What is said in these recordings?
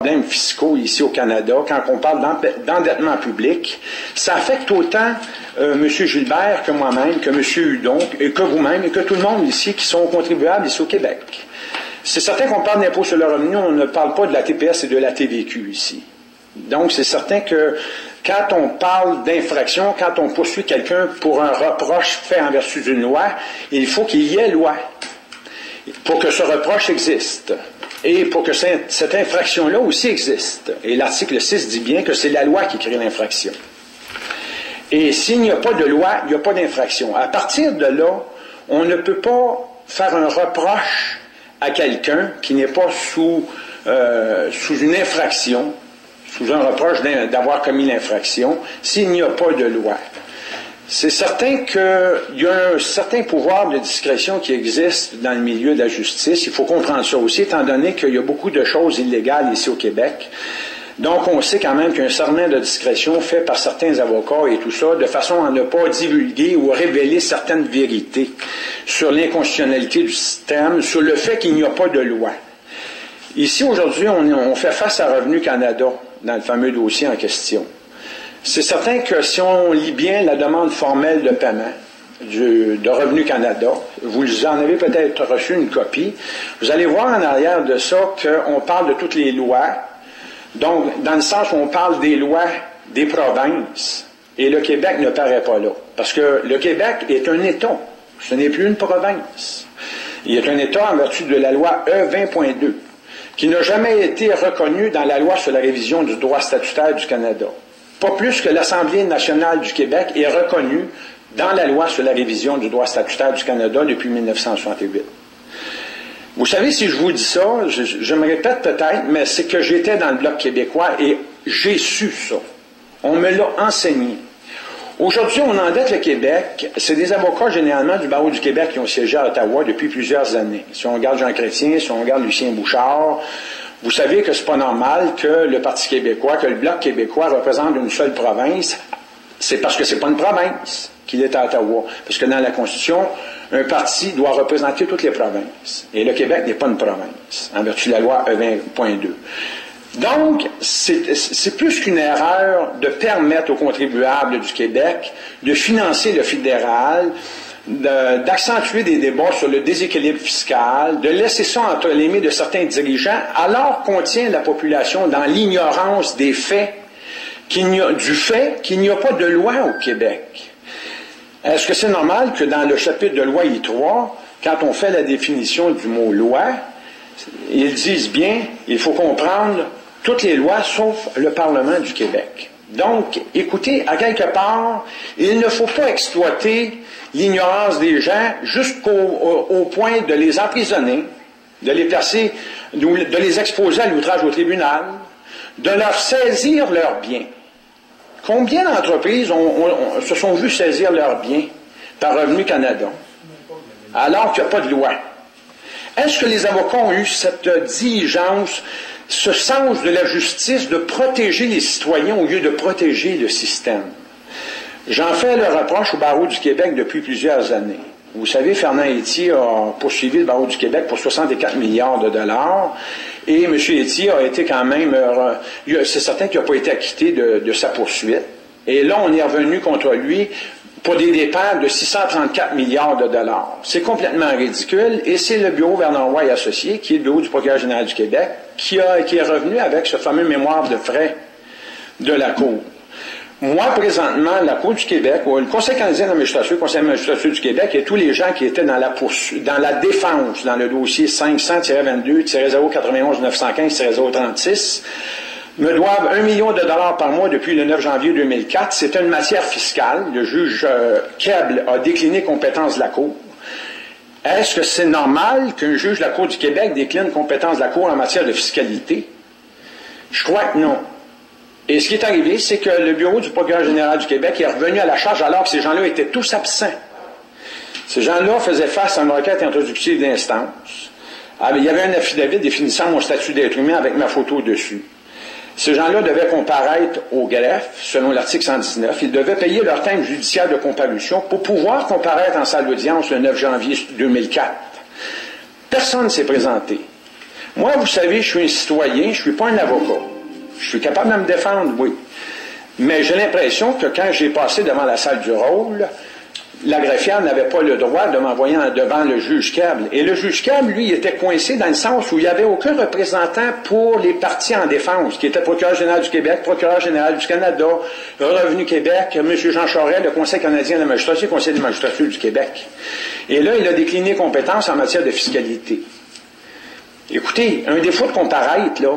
problèmes fiscaux ici au Canada, quand on parle d'endettement public, ça affecte autant M. Gilbert que moi-même, que M. Hudon, et que vous-même, et que tout le monde ici qui sont contribuables ici au Québec. C'est certain qu'on parle d'impôt sur le revenu, on ne parle pas de la TPS et de la TVQ ici. Donc, c'est certain que quand on parle d'infraction, quand on poursuit quelqu'un pour un reproche fait en vertu d'une loi, il faut qu'il y ait loi pour que ce reproche existe. Et pour que cette infraction-là aussi existe. Et l'article 6 dit bien que c'est la loi qui crée l'infraction. Et s'il n'y a pas de loi, il n'y a pas d'infraction. À partir de là, on ne peut pas faire un reproche à quelqu'un qui n'est pas sous une infraction, sous un reproche d'avoir commis l'infraction, s'il n'y a pas de loi. C'est certain qu'il y a un certain pouvoir de discrétion qui existe dans le milieu de la justice. Il faut comprendre ça aussi, étant donné qu'il y a beaucoup de choses illégales ici au Québec. Donc, on sait quand même qu'il y a un serment de discrétion fait par certains avocats et tout ça, de façon à ne pas divulguer ou révéler certaines vérités sur l'inconstitutionnalité du système, sur le fait qu'il n'y a pas de loi. Ici, aujourd'hui, on fait face à Revenu Canada, dans le fameux dossier en question. C'est certain que si on lit bien la demande formelle de paiement de Revenu Canada, vous en avez peut-être reçu une copie, vous allez voir en arrière de ça qu'on parle de toutes les lois, donc dans le sens où on parle des lois des provinces, et le Québec ne paraît pas là, parce que le Québec est un État, ce n'est plus une province. Il est un État en vertu de la loi E20.2, qui n'a jamais été reconnu dans la loi sur la révision du droit statutaire du Canada. Pas plus que l'Assemblée nationale du Québec est reconnue dans la loi sur la révision du droit statutaire du Canada depuis 1968. Vous savez, si je vous dis ça, je me répète peut-être, mais c'est que j'étais dans le Bloc québécois et j'ai su ça. On me l'a enseigné. Aujourd'hui, on endette le Québec. C'est des avocats, généralement, du barreau du Québec qui ont siégé à Ottawa depuis plusieurs années. Si on regarde Jean Chrétien, si on regarde Lucien Bouchard, vous savez que c'est pas normal que le Parti québécois, que le Bloc québécois représente une seule province. C'est parce que c'est pas une province qu'il est à Ottawa. Parce que dans la Constitution, un parti doit représenter toutes les provinces. Et le Québec n'est pas une province, en vertu de la loi E20.2. Donc, c'est plus qu'une erreur de permettre aux contribuables du Québec de financer le fédéral, d'accentuer des débats sur le déséquilibre fiscal, de laisser ça entre les mains de certains dirigeants, alors qu'on tient la population dans l'ignorance des faits, du fait qu'il n'y a pas de loi au Québec. Est-ce que c'est normal que dans le chapitre de loi I3, quand on fait la définition du mot loi, ils disent bien, il faut comprendre toutes les lois sauf le Parlement du Québec. Donc, écoutez, à quelque part, il ne faut pas exploiter l'ignorance des gens jusqu'au point de les emprisonner, de les placer, de les exposer à l'outrage au tribunal, de leur saisir leurs biens. Combien d'entreprises se sont vues saisir leurs biens par Revenu Canada, alors qu'il n'y a pas de loi? Est-ce que les avocats ont eu cette diligence, ce sens de la justice de protéger les citoyens au lieu de protéger le système? J'en fais le reproche au barreau du Québec depuis plusieurs années. Vous savez, Fernand Étier a poursuivi le barreau du Québec pour 64 milliards de dollars et M. Étier a été quand même, c'est certain qu'il n'a pas été acquitté de sa poursuite. Et là, on est revenu contre lui pour des dépenses de 634 milliards de dollars. C'est complètement ridicule et c'est le bureau Vernon Roy Associés, qui est le bureau du procureur général du Québec, qui est revenu avec ce fameux mémoire de frais de la Cour. Moi, présentement, la Cour du Québec, ou le Conseil canadien de la magistrature, le Conseil de la magistrature du Québec et tous les gens qui étaient dans la défense, dans le dossier 500-22-091-915-036, me doivent 1 million de dollars par mois depuis le 9 janvier 2004. C'est une matière fiscale. Le juge Keble a décliné compétence de la Cour. Est-ce que c'est normal qu'un juge de la Cour du Québec décline compétence de la Cour en matière de fiscalité? Je crois que non. Et ce qui est arrivé, c'est que le bureau du procureur général du Québec est revenu à la charge alors que ces gens-là étaient tous absents. Ces gens-là faisaient face à une requête introductive d'instance. Il y avait un affidavit définissant mon statut d'être humain avec ma photo dessus. Ces gens-là devaient comparaître au greffe, selon l'article 119. Ils devaient payer leur timbre judiciaire de comparution pour pouvoir comparaître en salle d'audience le 9 janvier 2004. Personne ne s'est présenté. Moi, vous savez, je suis un citoyen, je ne suis pas un avocat. Je suis capable de me défendre, oui. Mais j'ai l'impression que quand j'ai passé devant la salle du rôle, la greffière n'avait pas le droit de m'envoyer devant le juge Cable. Et le juge Cable, lui, il était coincé dans le sens où il n'y avait aucun représentant pour les partis en défense, qui était procureur général du Québec, procureur général du Canada, Revenu Québec, M. Jean Charest, le Conseil canadien de la magistrature, le Conseil de magistrature du Québec. Et là, il a décliné compétences en matière de fiscalité. Écoutez, un défaut de comparaître, là,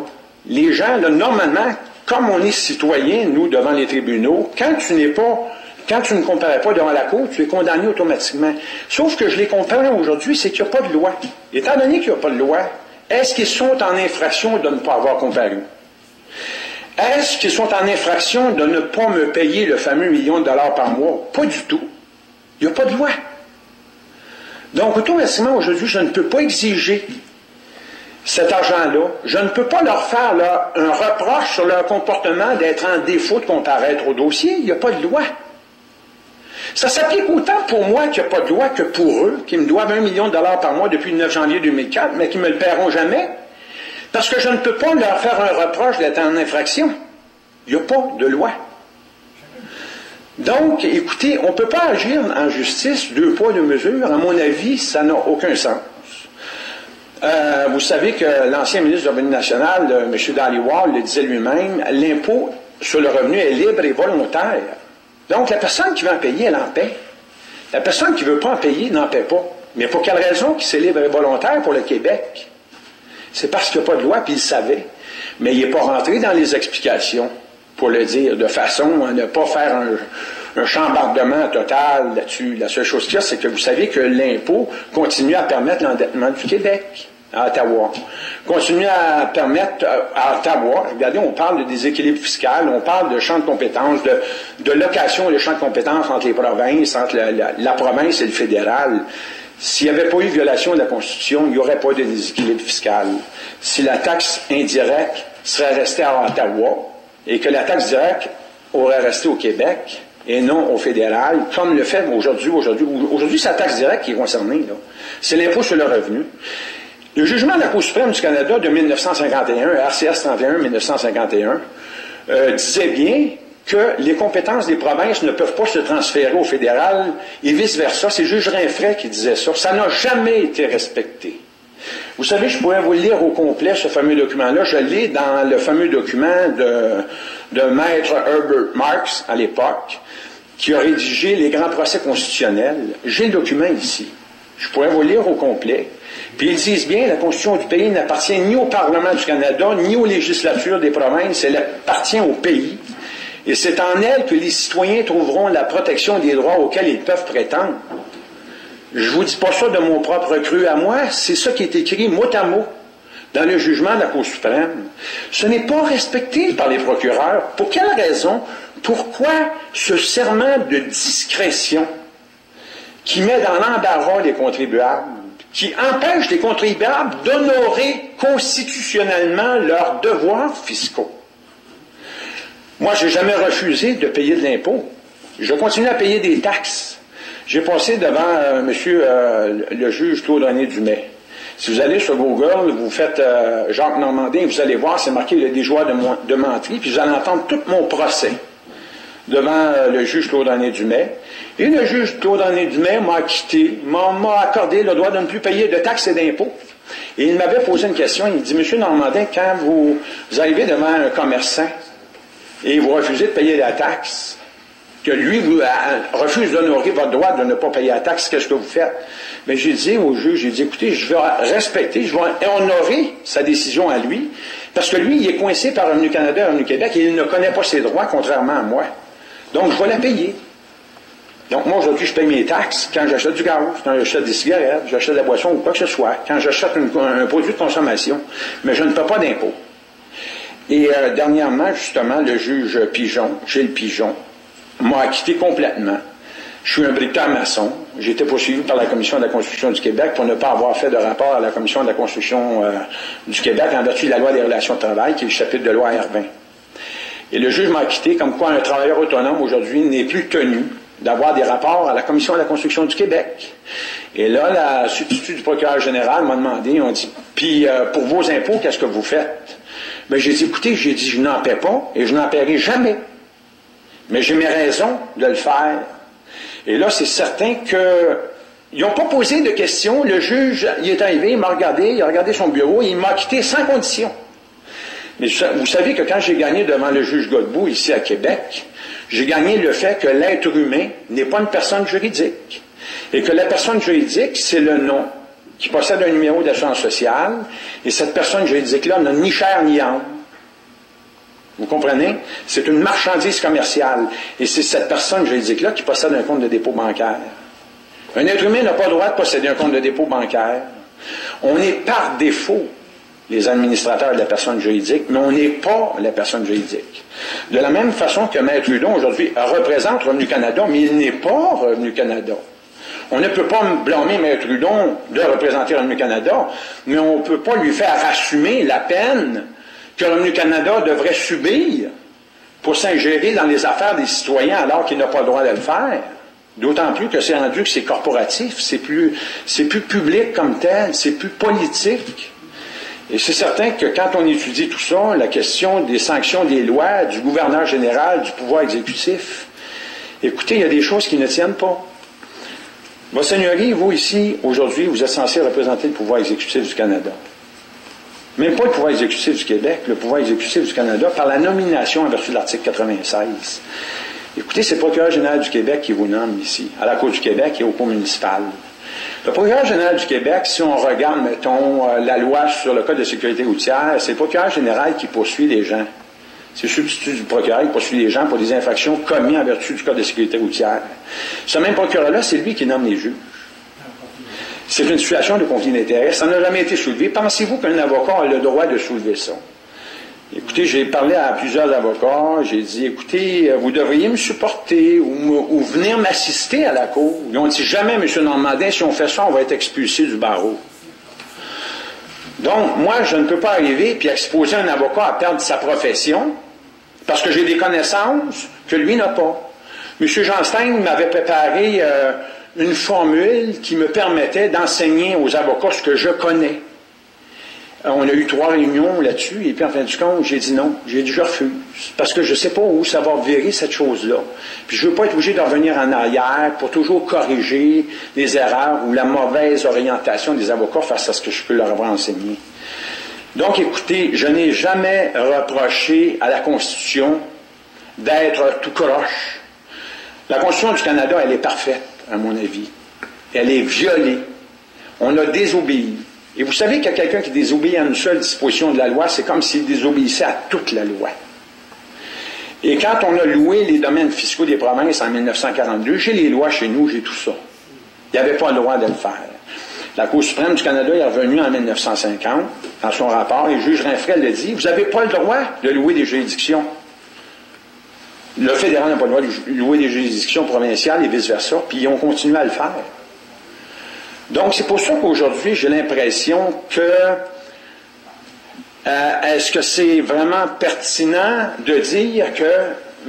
les gens, là, normalement, comme on est citoyen, nous, devant les tribunaux, quand tu ne comparais pas devant la cour, tu es condamné automatiquement. Sauf que je les comprends aujourd'hui, c'est qu'il n'y a pas de loi. Étant donné qu'il n'y a pas de loi, est-ce qu'ils sont en infraction de ne pas avoir comparu? Est-ce qu'ils sont en infraction de ne pas me payer le fameux $1 million par mois? Pas du tout. Il n'y a pas de loi. Donc, automatiquement, aujourd'hui, je ne peux pas exiger cet argent-là. Je ne peux pas leur faire là, un reproche sur leur comportement d'être en défaut de comparaître au dossier. Il n'y a pas de loi. Ça s'applique autant pour moi qu'il n'y a pas de loi que pour eux, qui me doivent $1 million par mois depuis le 9 janvier 2004, mais qui ne me le paieront jamais, parce que je ne peux pas leur faire un reproche d'être en infraction. Il n'y a pas de loi. Donc, écoutez, on ne peut pas agir en justice, 2 poids, 2 mesures. À mon avis, ça n'a aucun sens. Vous savez que l'ancien ministre du Revenu national, M. Dhaliwal, le disait lui-même, l'impôt sur le revenu est libre et volontaire. Donc, la personne qui veut en payer, elle en paie. La personne qui ne veut pas en payer, n'en paie pas. Mais pour quelle raison qu'il c'est libre et volontaire pour le Québec? C'est parce qu'il n'y a pas de loi, puis il le savait. Mais il n'est pas rentré dans les explications, pour le dire, de façon à ne pas faire un chambardement total là-dessus. La seule chose qu'il y a, c'est que vous savez que l'impôt continue à permettre l'endettement du Québec à Ottawa. Continue à permettre à Ottawa, regardez, on parle de déséquilibre fiscal, on parle de champ de compétences, de location de champ de compétences entre les provinces, entre la province et le fédéral. S'il n'y avait pas eu violation de la Constitution, il n'y aurait pas de déséquilibre fiscal. Si la taxe indirecte serait restée à Ottawa et que la taxe directe aurait resté au Québec et non au fédéral, comme le fait aujourd'hui, c'est la taxe directe qui est concernée. C'est l'impôt sur le revenu. Le jugement de la Cour suprême du Canada de 1951, RCS 31-1951, disait bien que les compétences des provinces ne peuvent pas se transférer au fédéral et vice-versa. C'est le juge Rinfret qui disait ça. Ça n'a jamais été respecté. Vous savez, je pourrais vous le lire au complet, ce fameux document-là. Je l'ai dans le fameux document de maître Herbert Marks, à l'époque, qui a rédigé les grands procès constitutionnels. J'ai le document ici. Je pourrais vous le lire au complet. Puis ils disent bien, la Constitution du pays n'appartient ni au Parlement du Canada, ni aux législatures des provinces, elle appartient au pays. Et c'est en elle que les citoyens trouveront la protection des droits auxquels ils peuvent prétendre. Je ne vous dis pas ça de mon propre cru à moi, c'est ça qui est écrit mot à mot dans le jugement de la Cour suprême. Ce n'est pas respecté par les procureurs. Pour quelle raison? Pourquoi ce serment de discrétion qui met dans l'embarras les contribuables, qui empêche les contribuables d'honorer constitutionnellement leurs devoirs fiscaux? Moi, je n'ai jamais refusé de payer de l'impôt. Je continue à payer des taxes. J'ai passé devant le juge Claude-René Dumais. Si vous allez sur Google, vous faites Jacques Normandin, vous allez voir, c'est marqué le déjoueur de menterie, puis vous allez entendre tout mon procès devant le juge Claude-René Dumais. Et le juge Claude-René Dumais m'a acquitté, m'a accordé le droit de ne plus payer de taxes et d'impôts. Et il m'avait posé une question, il dit, Monsieur Normandin, quand vous arrivez devant un commerçant et vous refusez de payer la taxe, que lui vous refuse d'honorer votre droit de ne pas payer la taxe, qu'est-ce que vous faites? Mais j'ai dit au juge, j'ai dit, écoutez, je vais respecter, je vais honorer sa décision à lui, parce que lui, il est coincé par Revenu Canada et Revenu Québec, et il ne connaît pas ses droits, contrairement à moi. Donc, je vais la payer. Donc, moi, aujourd'hui, je paye mes taxes quand j'achète du gaz, quand j'achète des cigarettes, j'achète de la boisson ou quoi que ce soit, quand j'achète un produit de consommation, mais je ne paie pas d'impôt. Et dernièrement, justement, le juge Pigeon, Gilles Pigeon, m'a acquitté complètement. Je suis un briqueteur maçon. J'ai été poursuivi par la Commission de la Construction du Québec pour ne pas avoir fait de rapport à la Commission de la Construction du Québec en vertu de la Loi des relations de travail, qui est le chapitre de loi R20. Et le juge m'a acquitté comme quoi un travailleur autonome aujourd'hui n'est plus tenu d'avoir des rapports à la Commission de la Construction du Québec. Et là, la substitut du procureur général m'a demandé, on dit, puis pour vos impôts, qu'est-ce que vous faites? Ben, j'ai dit, écoutez, je n'en paie pas et je n'en paierai jamais. Mais j'ai mes raisons de le faire. Et là, c'est certain qu'ils n'ont pas posé de questions. Le juge, il est arrivé, il m'a regardé, il a regardé son bureau et il m'a quitté sans condition. Mais vous savez que quand j'ai gagné devant le juge Godbout, ici à Québec, j'ai gagné le fait que l'être humain n'est pas une personne juridique. Et que la personne juridique, c'est le nom qui possède un numéro d'assurance sociale. Et cette personne juridique-là n'a ni chair ni âme. Vous comprenez? C'est une marchandise commerciale. Et c'est cette personne juridique-là qui possède un compte de dépôt bancaire. Un être humain n'a pas le droit de posséder un compte de dépôt bancaire. On est par défaut les administrateurs de la personne juridique, mais on n'est pas la personne juridique. De la même façon que Maître Hudon, aujourd'hui, représente Revenu Canada, mais il n'est pas Revenu Canada. On ne peut pas blâmer Maître Hudon de représenter Revenu Canada, mais on ne peut pas lui faire assumer la peine que Revenu Canada devrait subir pour s'ingérer dans les affaires des citoyens alors qu'il n'a pas le droit de le faire. D'autant plus que c'est rendu que c'est corporatif, c'est plus public comme tel, c'est plus politique. Et c'est certain que quand on étudie tout ça, la question des sanctions des lois, du gouverneur général, du pouvoir exécutif, écoutez, il y a des choses qui ne tiennent pas. Votre Seigneurie, vous ici, aujourd'hui, vous êtes censé représenter le pouvoir exécutif du Canada. Même pas le pouvoir exécutif du Québec, le pouvoir exécutif du Canada, par la nomination en vertu de l'article 96. Écoutez, c'est le procureur général du Québec qui vous nomme ici, à la Cour du Québec et au cours municipal. Le procureur général du Québec, si on regarde, mettons, la loi sur le Code de sécurité routière, c'est le procureur général qui poursuit les gens. C'est le substitut du procureur qui poursuit les gens pour des infractions commises en vertu du Code de sécurité routière. Ce même procureur-là, c'est lui qui nomme les juges. C'est une situation de conflit d'intérêts. Ça n'a jamais été soulevé. Pensez-vous qu'un avocat a le droit de soulever ça? Écoutez, j'ai parlé à plusieurs avocats, j'ai dit, écoutez, vous devriez me supporter ou venir m'assister à la cour. Ils ont dit, jamais, M. Normandin, si on fait ça, on va être expulsé du barreau. Donc, moi, je ne peux pas arriver puis exposer un avocat à perdre sa profession parce que j'ai des connaissances que lui n'a pas. M. Jean Stein m'avait préparé une formule qui me permettait d'enseigner aux avocats ce que je connais. On a eu 3 réunions là-dessus, et puis en fin du compte, j'ai dit non. J'ai dit je refuse. Parce que je ne sais pas où ça va virer cette chose-là. Puis je ne veux pas être obligé de revenir en arrière pour toujours corriger les erreurs ou la mauvaise orientation des avocats face à ce que je peux leur avoir enseigné. Donc écoutez, je n'ai jamais reproché à la Constitution d'être tout croche. La Constitution du Canada, elle est parfaite, à mon avis. Elle est violée. On a désobéi. Et vous savez qu'il y a quelqu'un qui désobéit à une seule disposition de la loi, c'est comme s'il désobéissait à toute la loi. Et quand on a loué les domaines fiscaux des provinces en 1942, j'ai les lois chez nous, j'ai tout ça. Il n'y avait pas le droit de le faire. La Cour suprême du Canada est revenue en 1950, dans son rapport, et le juge Rinfrel a dit, vous n'avez pas le droit de louer des juridictions. Le fédéral n'a pas le droit de louer des juridictions provinciales et vice-versa, puis ils ont continué à le faire. Donc, c'est pour ça qu'aujourd'hui, j'ai l'impression que est-ce que c'est vraiment pertinent de dire que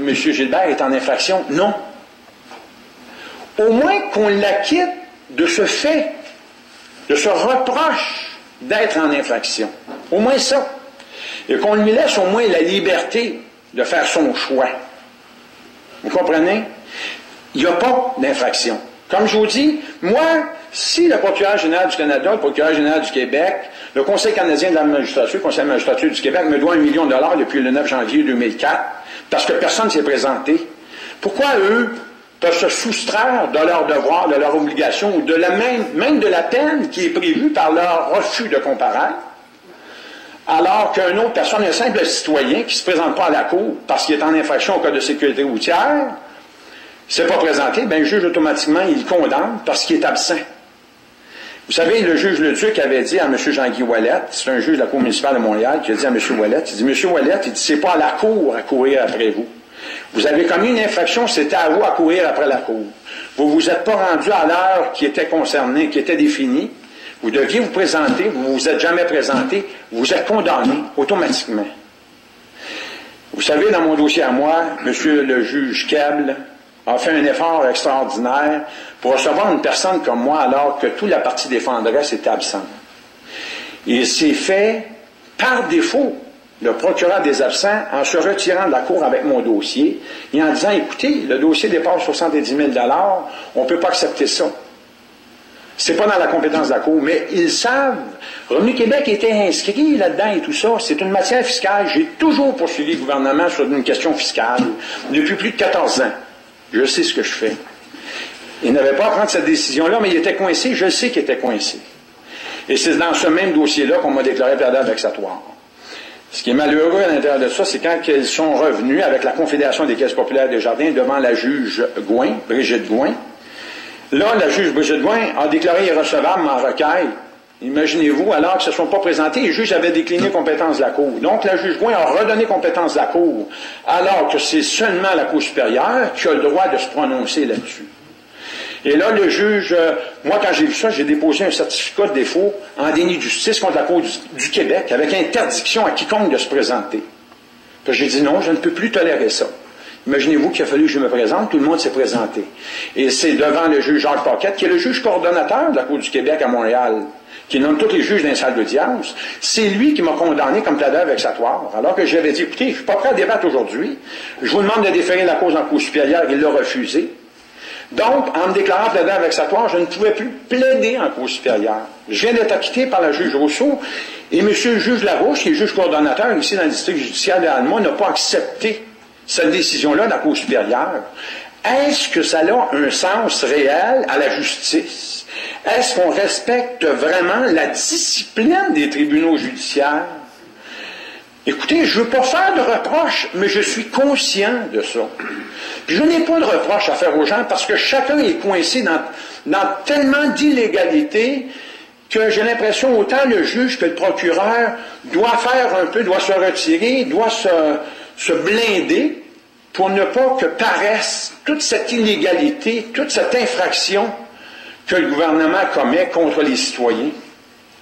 M. Gilbert est en infraction? Non. Au moins qu'on l'acquitte de ce fait, de ce reproche d'être en infraction. Au moins ça. Et qu'on lui laisse au moins la liberté de faire son choix. Vous comprenez? Il n'y a pas d'infraction. Comme je vous dis, moi, si le procureur général du Canada, le procureur général du Québec, le Conseil canadien de la magistrature, le Conseil de la magistrature du Québec me doit $1 million depuis le 9 janvier 2004, parce que personne ne s'est présenté, pourquoi eux peuvent se soustraire de leurs devoirs, de leurs obligations, ou de la même de la peine qui est prévue par leur refus de comparaître, alors qu'une autre personne, un simple citoyen qui ne se présente pas à la cour parce qu'il est en infraction au Code de sécurité routière, ne s'est pas présenté, bien le juge automatiquement, il condamne parce qu'il est absent. Vous savez, le juge Leduc avait dit à M. Jean-Guy Ouellette, c'est un juge de la Cour municipale de Montréal, qui a dit à M. Ouellette, il dit, M. Ouellette, il dit, c'est pas à la cour à courir après vous. Vous avez commis une infraction, c'était à vous à courir après la cour. Vous ne vous êtes pas rendu à l'heure qui était concernée, qui était définie. Vous deviez vous présenter, vous ne vous êtes jamais présenté, vous êtes condamné automatiquement. Vous savez, dans mon dossier à moi, M. le juge Keble, a fait un effort extraordinaire pour recevoir une personne comme moi alors que toute la partie défenderesse était absente. Et c'est fait par défaut, le procureur des absents, en se retirant de la cour avec mon dossier et en disant, écoutez, le dossier dépasse 70 000 $, on ne peut pas accepter ça. C'est pas dans la compétence de la Cour, mais ils savent. Revenu Québec était inscrit là-dedans et tout ça. C'est une matière fiscale. J'ai toujours poursuivi le gouvernement sur une question fiscale depuis plus de 14 ans. Je sais ce que je fais. Il n'avait pas à prendre cette décision-là, mais il était coincé. Je sais qu'il était coincé. Et c'est dans ce même dossier-là qu'on m'a déclaré perdant vexatoire. Ce qui est malheureux à l'intérieur de ça, c'est quand ils sont revenus avec la Confédération des caisses populaires des jardins devant la juge Gouin, Brigitte Gouin. Là, la juge Brigitte Gouin a déclaré irrecevable ma requête. Imaginez-vous, alors que ne se sont pas présentés, les juges avaient décliné compétence de la Cour. Donc, la juge Gouin a redonné compétence de la Cour, alors que c'est seulement la Cour supérieure qui a le droit de se prononcer là-dessus. Et là, le juge, moi, quand j'ai vu ça, j'ai déposé un certificat de défaut en déni de justice contre la Cour du Québec, avec interdiction à quiconque de se présenter. Puis j'ai dit non, je ne peux plus tolérer ça. Imaginez-vous qu'il a fallu que je me présente, tout le monde s'est présenté. Et c'est devant le juge Jacques Paquette, qui est le juge coordonnateur de la Cour du Québec à Montréal, qui nomme tous les juges dans les salles d'audience. C'est lui qui m'a condamné comme plaideur vexatoire, alors que j'avais dit, écoutez, je ne suis pas prêt à débattre aujourd'hui, je vous demande de déférer la cause en Cour supérieure, il l'a refusé. Donc, en me déclarant plaideur vexatoire, je ne pouvais plus plaider en Cour supérieure. Je viens d'être acquitté par la juge Rousseau, et M. le juge Larouche, qui est juge coordonnateur ici dans le district judiciaire de Alma, n'a pas accepté cette décision-là de la Cour supérieure. Est-ce que ça a un sens réel à la justice? Est-ce qu'on respecte vraiment la discipline des tribunaux judiciaires? Écoutez, je ne veux pas faire de reproches, mais je suis conscient de ça. Puis je n'ai pas de reproches à faire aux gens parce que chacun est coincé dans tellement d'illégalité que j'ai l'impression autant le juge que le procureur doit faire un peu, doit se retirer, doit se blinder pour ne pas que paraisse toute cette illégalité, toute cette infraction que le gouvernement commet contre les citoyens,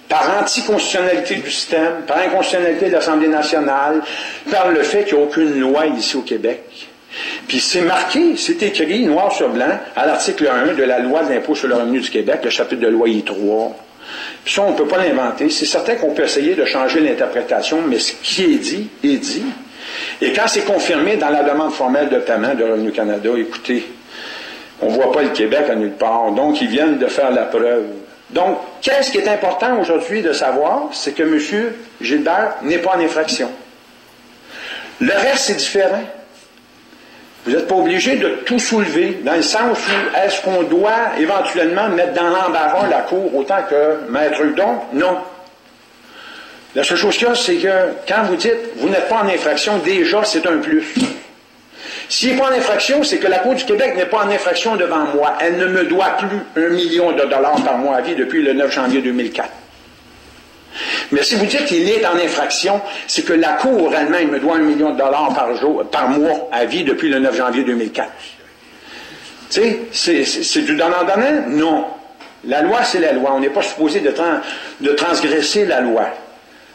par anticonstitutionnalité du système, par inconstitutionnalité de l'Assemblée nationale, par le fait qu'il n'y a aucune loi ici au Québec. Puis c'est marqué, c'est écrit noir sur blanc à l'article 1 de la loi de l'impôt sur le revenu du Québec, le chapitre de loi I3. Puis ça, on ne peut pas l'inventer. C'est certain qu'on peut essayer de changer l'interprétation, mais ce qui est dit, est dit. Et quand c'est confirmé dans la demande formelle de paiement de Revenu Canada, écoutez, on ne voit pas le Québec à nulle part. Donc, ils viennent de faire la preuve. Donc, qu'est-ce qui est important aujourd'hui de savoir? C'est que M. Gilbert n'est pas en infraction. Le reste, c'est différent. Vous n'êtes pas obligé de tout soulever, dans le sens où est-ce qu'on doit éventuellement mettre dans l'embarras la Cour autant que Maître Hudon? Non. La seule chose qu'il y a, c'est que quand vous dites vous n'êtes pas en infraction, déjà c'est un plus. S'il n'est pas en infraction, c'est que la Cour du Québec n'est pas en infraction devant moi. Elle ne me doit plus $1 million par mois à vie depuis le 9 janvier 2004. Mais si vous dites qu'il est en infraction, c'est que la Cour elle-même me doit $1 million par mois à vie depuis le 9 janvier 2004. Tu sais, c'est du donnant-donnant? Non. La loi, c'est la loi. On n'est pas supposé de transgresser la loi.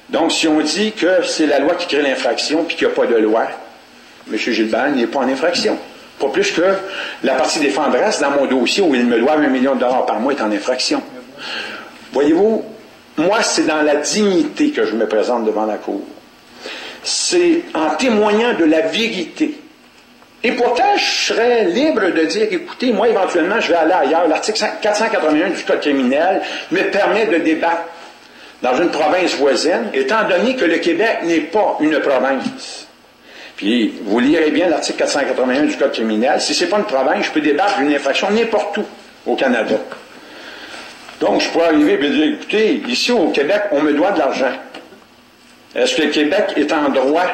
Donc, si on dit que c'est la loi qui crée l'infraction puis qu'il n'y a pas de loi, M. Gilbert n'est pas en infraction. Pas plus que la partie défenderesse dans mon dossier où il me doit $1 million par mois est en infraction. Voyez-vous, moi, c'est dans la dignité que je me présente devant la Cour. C'est en témoignant de la vérité. Et pourtant, je serais libre de dire, écoutez, moi, éventuellement, je vais aller ailleurs. L'article 481 du Code criminel me permet de débattre dans une province voisine, étant donné que le Québec n'est pas une province. Puis, vous lirez bien l'article 481 du Code criminel. Si ce n'est pas une province, je peux débattre d'une infraction n'importe où au Canada. Donc, je pourrais arriver et dire, écoutez, ici au Québec, on me doit de l'argent. Est-ce que le Québec est en droit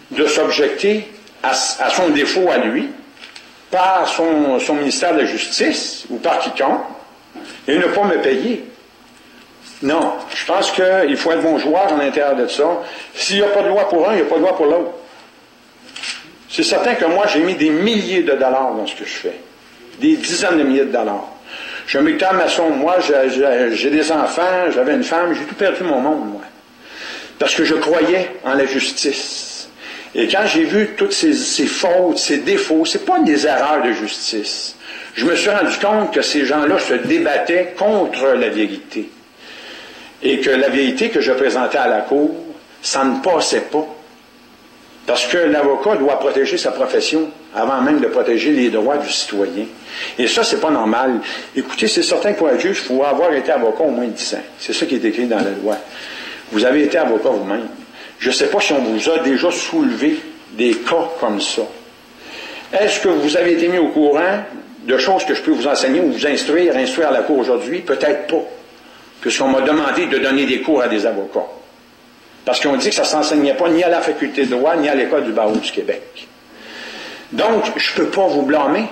de s'objecter à son défaut à lui, par son ministère de la Justice ou par quiconque, et ne pas me payer? Non. Je pense qu'il faut être bon joueur à l'intérieur de ça. S'il n'y a pas de loi pour un, il n'y a pas de loi pour l'autre. C'est certain que moi, j'ai mis des milliers de dollars dans ce que je fais. Des dizaines de milliers de dollars. Je suis un militaire maçon. Moi, j'ai des enfants, j'avais une femme, j'ai tout perdu mon monde, moi. Parce que je croyais en la justice. Et quand j'ai vu toutes ces fautes, ces défauts, c'est pas des erreurs de justice. Je me suis rendu compte que ces gens-là se débattaient contre la vérité. Et que la vérité que je présentais à la Cour, ça ne passait pas. Parce que l'avocat doit protéger sa profession avant même de protéger les droits du citoyen. Et ça, c'est pas normal. Écoutez, c'est certain que pour un juge, il faut avoir été avocat au moins 10 ans. C'est ça qui est écrit dans la loi. Vous avez été avocat vous-même. Je ne sais pas si on vous a déjà soulevé des cas comme ça. Est-ce que vous avez été mis au courant de choses que je peux vous enseigner ou vous instruire à la Cour aujourd'hui? Peut-être pas. Puisqu'on m'a demandé de donner des cours à des avocats. Parce qu'on dit que ça ne s'enseignait pas ni à la faculté de droit, ni à l'École du barreau du Québec. Donc, je ne peux pas vous blâmer.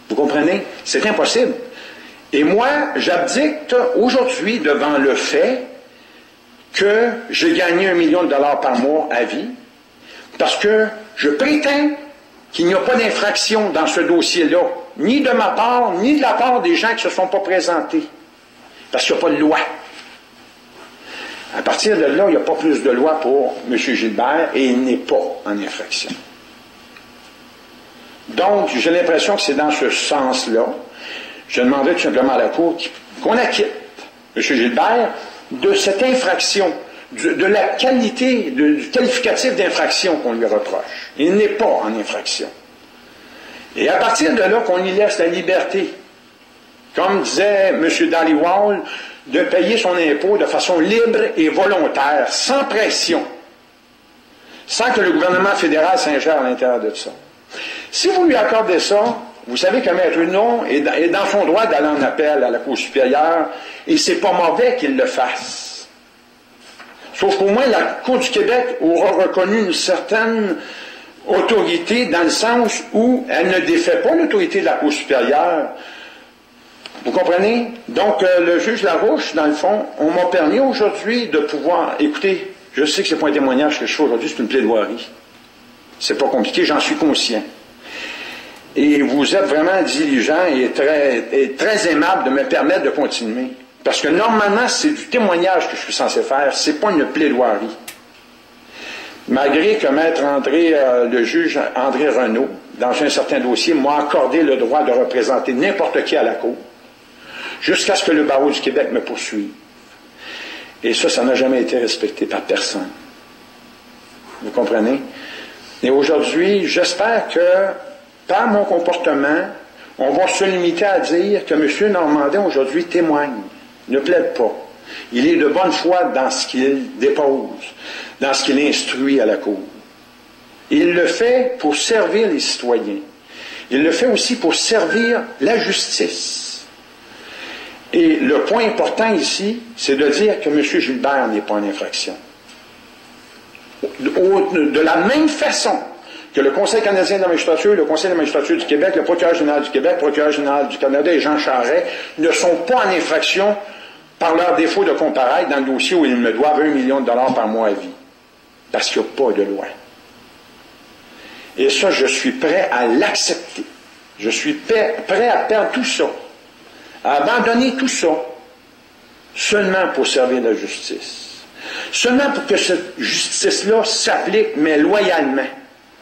Vous comprenez? C'est impossible. Et moi, j'abdicte aujourd'hui devant le fait que j'ai gagné $1 million par mois à vie, parce que je prétends qu'il n'y a pas d'infraction dans ce dossier-là, ni de ma part, ni de la part des gens qui ne se sont pas présentés. Parce qu'il n'y a pas de loi. À partir de là, il n'y a pas plus de loi pour M. Gilbert et il n'est pas en infraction. Donc, j'ai l'impression que c'est dans ce sens-là. Je demanderais tout simplement à la Cour qu'on acquitte M. Gilbert de cette infraction, de la qualité, du qualificatif d'infraction qu'on lui reproche. Il n'est pas en infraction. Et à partir de là, qu'on y laisse la liberté, comme disait M. Dhaliwal, de payer son impôt de façon libre et volontaire, sans pression, sans que le gouvernement fédéral s'ingère à l'intérieur de ça. Si vous lui accordez ça, vous savez que Maître Hudon est dans son droit d'aller en appel à la Cour supérieure, et c'est pas mauvais qu'il le fasse. Sauf qu'au moins, la Cour du Québec aura reconnu une certaine autorité dans le sens où elle ne défait pas l'autorité de la Cour supérieure. Vous comprenez? Donc, le juge Larouche, dans le fond, on m'a permis aujourd'hui de pouvoir... Écoutez, je sais que c'est pas un témoignage que je fais aujourd'hui, c'est une plaidoirie. C'est pas compliqué, j'en suis conscient. Et vous êtes vraiment diligent et très aimable de me permettre de continuer. Parce que normalement, c'est du témoignage que je suis censé faire, c'est pas une plaidoirie. Malgré que Maître André, le juge André Renaud, dans un certain dossier, m'a accordé le droit de représenter n'importe qui à la Cour, jusqu'à ce que le barreau du Québec me poursuive. Et ça n'a jamais été respecté par personne. Vous comprenez? Et aujourd'hui, j'espère que, par mon comportement, on va se limiter à dire que M. Normandin, aujourd'hui, témoigne, ne plaide pas. Il est de bonne foi dans ce qu'il dépose, dans ce qu'il instruit à la Cour. Il le fait pour servir les citoyens. Il le fait aussi pour servir la justice. Et le point important ici, c'est de dire que M. Gilbert n'est pas en infraction. De la même façon que le Conseil canadien de la magistrature, le Conseil de la magistrature du Québec, le procureur général du Québec, le procureur général du Canada et Jean Charest ne sont pas en infraction par leur défaut de comparaître dans le dossier où ils me doivent $1 million par mois à vie. Parce qu'il n'y a pas de loi. Et ça, je suis prêt à l'accepter. Je suis prêt à perdre tout ça, à abandonner tout ça, seulement pour servir la justice. Seulement pour que cette justice-là s'applique, mais loyalement,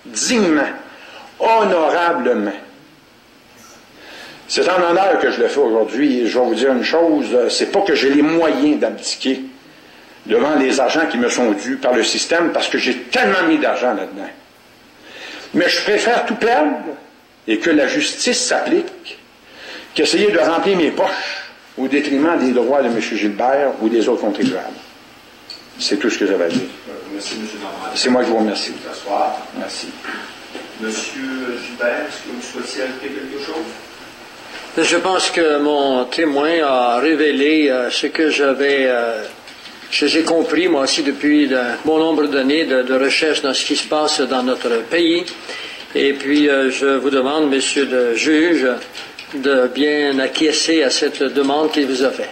dignement, honorablement. C'est en honneur que je le fais aujourd'hui, et je vais vous dire une chose, c'est pas que j'ai les moyens d'abdiquer devant les argents qui me sont dus par le système, parce que j'ai tellement mis d'argent là-dedans. Mais je préfère tout perdre, et que la justice s'applique, qu'essayer de remplir mes poches au détriment des droits de M. Gilbert ou des autres contribuables. C'est tout ce que j'avais à dire. Merci, M. Normandin. C'est moi qui vous remercie. Merci. Monsieur Gilbert, est-ce que vous souhaitiez ajouter quelque chose? Je pense que mon témoin a révélé ce que j'ai compris, moi aussi, depuis un bon nombre d'années de recherche dans ce qui se passe dans notre pays. Et puis, je vous demande, monsieur le juge, de bien acquiescer à cette demande qu'il vous a faite.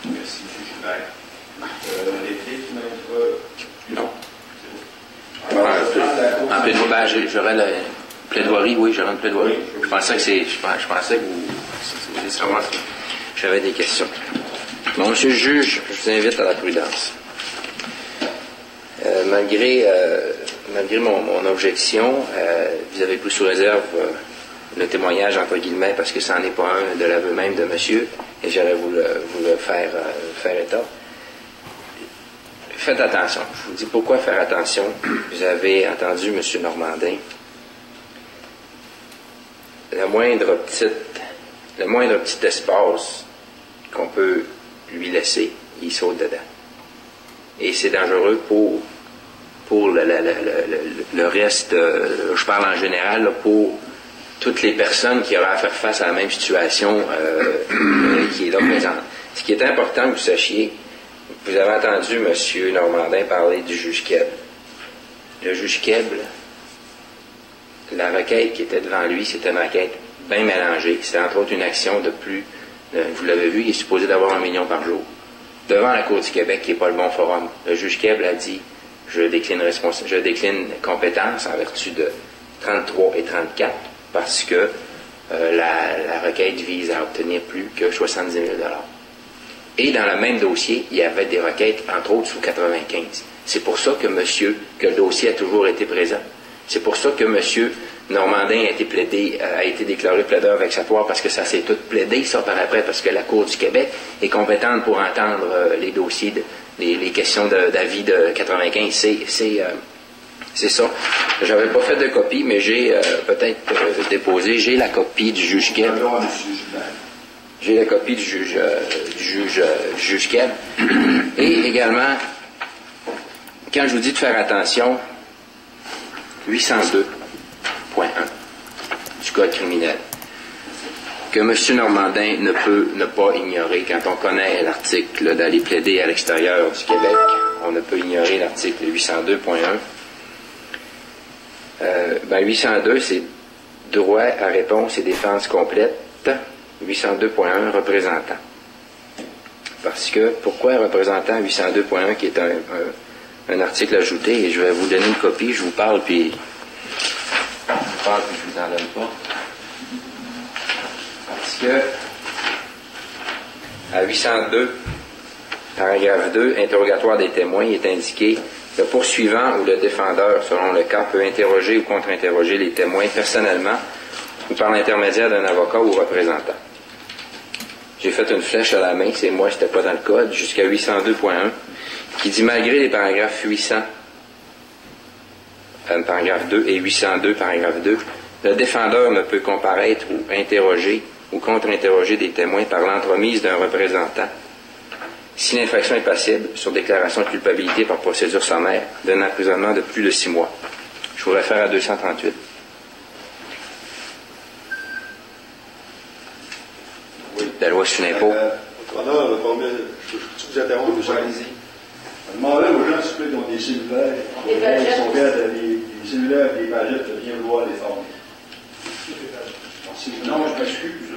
Merci, M. Gilbert. Réplique, maître? Non. En plaidoirie, j'aurais la plaidoirie, oui, j'aurais une plaidoirie. Je pensais que j'avais des questions. Bon, monsieur le juge, je vous invite à la prudence. malgré mon objection, vous avez pris sous réserve le témoignage entre guillemets parce que ça n'en est pas un de l'aveu même de monsieur, et j'allais vous le faire état. Faites attention. Je vous dis pourquoi faire attention. Vous avez entendu M. Normandin. Le moindre petit espace qu'on peut lui laisser, il saute dedans. Et c'est dangereux pour le reste, je parle en général, là, pour toutes les personnes qui auraient à faire face à la même situation qui est là présente. Ce qui est important que vous sachiez, vous avez entendu M. Normandin parler du juge Keb. Le juge Keb, la requête qui était devant lui, c'était une requête bien mélangée. C'était entre autres une action de plus, vous l'avez vu, il est supposé d'avoir 1 million par jour. Devant la Cour du Québec, qui n'est pas le bon forum, le juge Keb a dit je décline compétence en vertu de 33 et 34 parce que la requête vise à obtenir plus que 70 000 $. Et dans le même dossier, il y avait des requêtes, entre autres, sous 95. C'est pour ça que le dossier a toujours été présent. C'est pour ça que M. Normandin a été déclaré plaideur vexatoire, parce que ça s'est tout plaidé, ça, par après, parce que la Cour du Québec est compétente pour entendre les dossiers, les questions d'avis de 95. C'est ça. J'avais pas fait de copie, mais j'ai peut-être déposé. J'ai la copie du juge Keb. J'ai la copie du juge Keb. Et également, quand je vous dis de faire attention, 802.1 du Code criminel, que M. Normandin ne peut ne pas ignorer quand on connaît l'article d'aller plaider à l'extérieur du Québec. On ne peut ignorer l'article 802.1. 802, c'est droit à réponse et défense complète. 802.1, représentant. Parce que, pourquoi représentant 802.1, qui est un article ajouté, et je vais vous donner une copie, je vous parle, puis je vous en donne pas. Parce que, à 802, paragraphe 2, interrogatoire des témoins, il est indiqué: le poursuivant ou le défendeur, selon le cas, peut interroger ou contre-interroger les témoins personnellement ou par l'intermédiaire d'un avocat ou représentant. J'ai fait une flèche à la main, c'est moi, c'était pas dans le code, jusqu'à 802.1, qui dit: malgré les paragraphes 800, paragraphe 2, et 802, paragraphe 2, le défendeur ne peut comparaître ou interroger ou contre-interroger des témoins par l'entremise d'un représentant si l'infraction est passible, sur déclaration de culpabilité par procédure sommaire, d'un emprisonnement de plus de 6 mois. Je vous réfère à 238. Oui. La loi sur l'impôt. Je vous interromps, vous allez-y. On demandait aux gens qui ont des cellulaires, ils sont prêts à des cellulaires et des pagettes, de bien vouloir les former. Non, je m'excuse.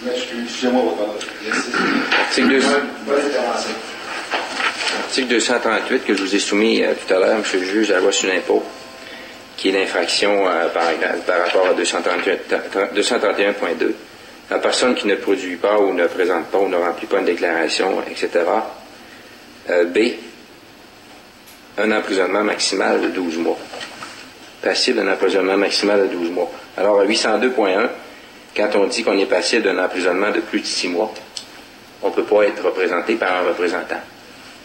Je m'excuse, excusez-moi votre honneur. Article 238 que je vous ai soumis tout à l'heure, M. le juge, à la loi sur l'impôt, qui est l'infraction par rapport à 231.2. La personne qui ne produit pas ou ne présente pas ou ne remplit pas une déclaration, etc. B. Un emprisonnement maximal de 12 mois. Passible d'un emprisonnement maximal de 12 mois. Alors, à 802.1, quand on dit qu'on est passible d'un emprisonnement de plus de 6 mois, on ne peut pas être représenté par un représentant.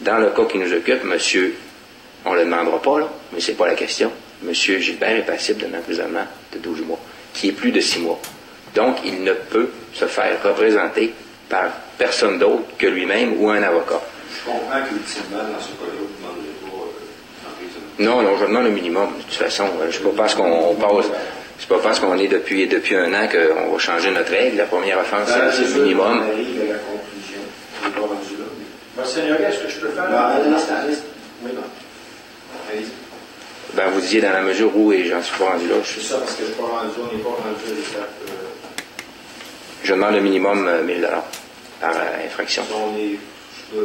Dans le cas qui nous occupe, monsieur, on ne le demandera pas, là, mais c'est pas la question. Monsieur Gilbert est passible d'un emprisonnement de 12 mois, qui est plus de 6 mois. Donc, il ne peut se faire représenter par personne d'autre que lui-même ou un avocat. Je comprends qu'ultimement, dans ce cas-là, vous ne demandez pas d'emprisonnement. Non, je demande le minimum, de toute façon. C'est pas parce qu'on passe... C'est pas parce qu'on est depuis 1 an qu'on va changer notre règle. La première offense, c'est le minimum. On arrive à la conclusion. On n'est pas rendu là. Votre Seigneur, est-ce que je peux faire Oui, non. Allez-y. Ben, vous disiez dans la mesure où, et j'en suis pas rendu là. C'est ça, parce que je suis pas rendu, on n'est pas rendu à l'étape. Je demande le minimum 1 000 $ par infraction.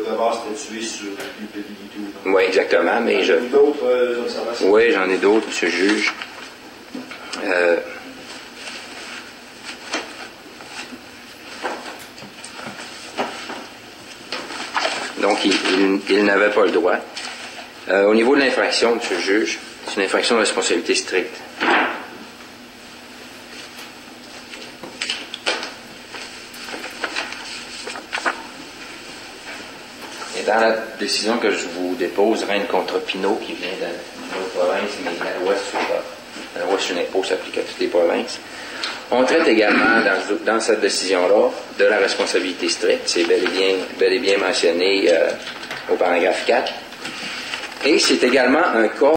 D'abord, c'était tué sur la culpabilité ou non. Oui, exactement, mais je... D'autres observations? Oui, j'en ai d'autres, M. le juge. Donc, il n'avait pas le droit. Au niveau de l'infraction, M. le juge, c'est une infraction de responsabilité stricte. Et dans la décision que je vous dépose, Rennes contre Pinault, qui vient d'une autre province, mais la loi sur l'impôt s'applique à toutes les provinces, on traite également dans cette décision-là de la responsabilité stricte. C'est bel et bien mentionné au paragraphe 4. Et c'est également un cas